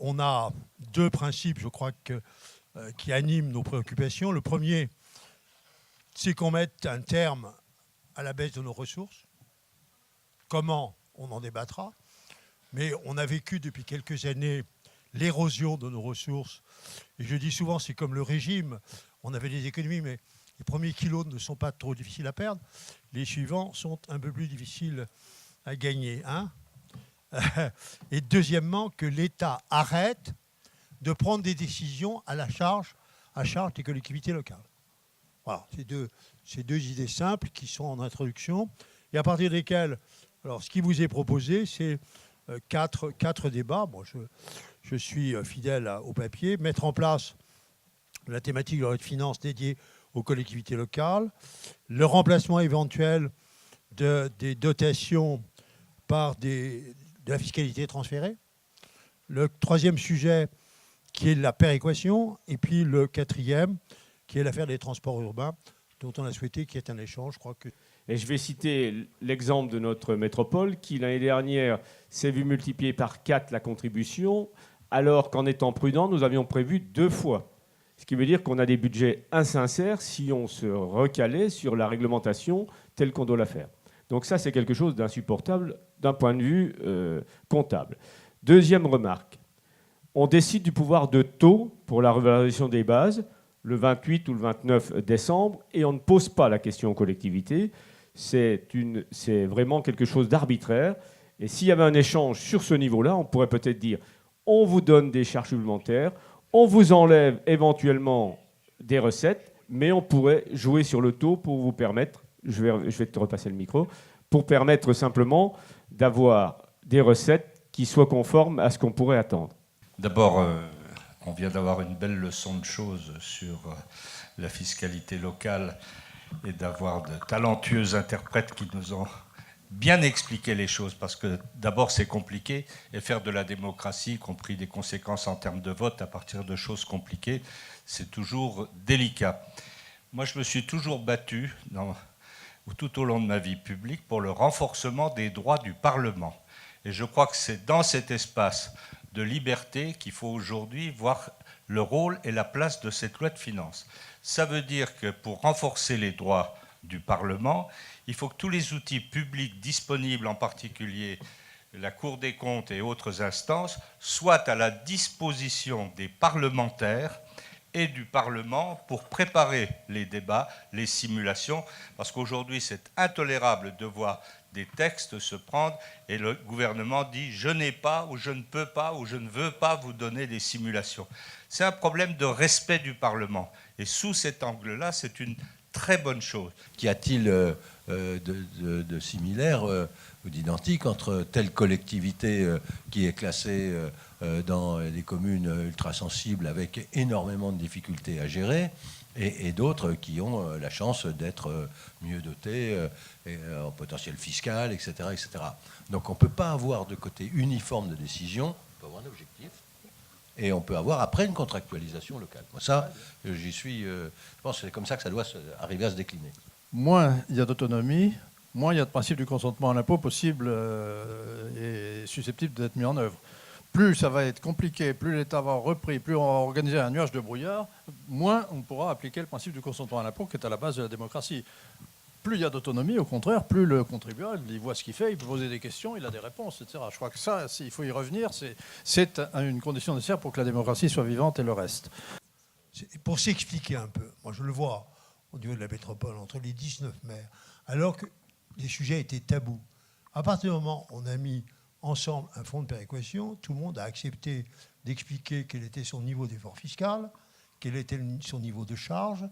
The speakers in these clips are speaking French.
on a deux principes, je crois, qui animent nos préoccupations. Le premier, c'est qu'on mette un terme à la baisse de nos ressources. Comment? On en débattra. Mais on a vécu depuis quelques années l'érosion de nos ressources. Et je dis souvent, c'est comme le régime. On avait des économies, mais les premiers kilos ne sont pas trop difficiles à perdre. Les suivants sont un peu plus difficiles à gagner. Hein. Et deuxièmement, que l'État arrête de prendre des décisions à charge des collectivités locales. Voilà, ces deux idées simples qui sont en introduction et à partir desquelles, alors ce qui vous est proposé, c'est quatre débats. Bon, je suis fidèle au papier. Mettre en place la thématique de la loi de finances dédiée aux collectivités locales, le remplacement éventuel des dotations par de la fiscalité transférée, le troisième sujet qui est la péréquation, et puis le quatrième qui est l'affaire des transports urbains, dont on a souhaité qu'il y ait un échange. Je crois que... Et je vais citer l'exemple de notre métropole qui, l'année dernière, s'est vu multiplier par 4 la contribution, alors qu'en étant prudent, nous avions prévu 2 fois. Ce qui veut dire qu'on a des budgets insincères si on se recalait sur la réglementation telle qu'on doit la faire. Donc ça, c'est quelque chose d'insupportable d'un point de vue comptable. Deuxième remarque, on décide du pouvoir de taux pour la revalorisation des bases le 28 ou le 29 décembre et on ne pose pas la question aux collectivités. C'est vraiment quelque chose d'arbitraire. Et s'il y avait un échange sur ce niveau-là, on pourrait peut-être dire on vous donne des charges supplémentaires, on vous enlève éventuellement des recettes, mais on pourrait jouer sur le taux pour vous permettre, je vais te repasser le micro, pour permettre simplement d'avoir des recettes qui soient conformes à ce qu'on pourrait attendre. D'abord, on vient d'avoir une belle leçon de choses sur la fiscalité locale et d'avoir de talentueux interprètes qui nous ont bien expliqué les choses, parce que d'abord c'est compliqué, et faire de la démocratie, y compris des conséquences en termes de vote à partir de choses compliquées, c'est toujours délicat. Moi je me suis toujours battu tout au long de ma vie publique pour le renforcement des droits du Parlement. Et je crois que c'est dans cet espace de liberté qu'il faut aujourd'hui voir le rôle et la place de cette loi de finances. Ça veut dire que pour renforcer les droits du Parlement, il faut que tous les outils publics disponibles, en particulier la Cour des comptes et autres instances, soient à la disposition des parlementaires et du Parlement pour préparer les débats, les simulations, parce qu'aujourd'hui c'est intolérable de voir des textes se prendre et le gouvernement dit « je n'ai pas » ou « je ne peux pas » ou « je ne veux pas vous donner des simulations ». C'est un problème de respect du Parlement. Et sous cet angle-là, c'est une très bonne chose. Qu'y a-t-il de similaire ou d'identique entre telle collectivité qui est classée dans les communes ultra-sensibles avec énormément de difficultés à gérer et d'autres qui ont la chance d'être mieux dotées en potentiel fiscal, etc., etc. Donc on ne peut pas avoir de côté uniforme de décision, on peut avoir un objectif, et on peut avoir après une contractualisation locale. Moi, ça, j'y suis. Je pense que c'est comme ça que ça doit arriver à se décliner. Moins il y a d'autonomie, moins il y a de principe du consentement à l'impôt possible et susceptible d'être mis en œuvre. Plus ça va être compliqué, plus l'État va avoir repris, plus on va organiser un nuage de brouillard, moins on pourra appliquer le principe du consentement à l'impôt qui est à la base de la démocratie. Plus il y a d'autonomie, au contraire, plus le contribuable, il voit ce qu'il fait, il peut poser des questions, il a des réponses, etc. Je crois que ça, il faut y revenir, c'est une condition nécessaire pour que la démocratie soit vivante et le reste. Pour s'expliquer un peu, moi je le vois au niveau de la métropole, entre les 19 maires, alors que les sujets étaient tabous. À partir du moment où on a mis ensemble un fonds de péréquation, tout le monde a accepté d'expliquer quel était son niveau d'effort fiscal, quel était son niveau de charge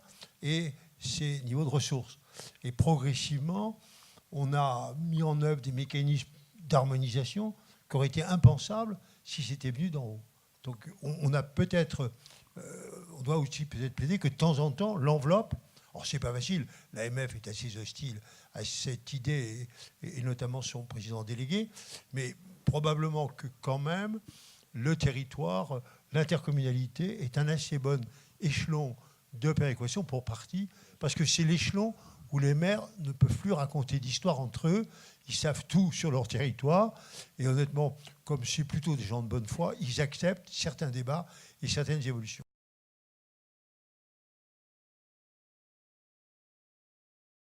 et ses niveaux de ressources. Et progressivement, on a mis en œuvre des mécanismes d'harmonisation qui auraient été impensables si c'était venu d'en haut. Donc on a peut-être, on doit aussi peut-être plaider que de temps en temps, l'enveloppe, alors c'est pas facile, l'AMF est assez hostile à cette idée, et notamment son président délégué, mais probablement que quand même, le territoire, l'intercommunalité est un assez bon échelon de péréquation pour partie, parce que c'est l'échelon où les maires ne peuvent plus raconter d'histoire entre eux. Ils savent tout sur leur territoire. Et honnêtement, comme c'est plutôt des gens de bonne foi, ils acceptent certains débats et certaines évolutions.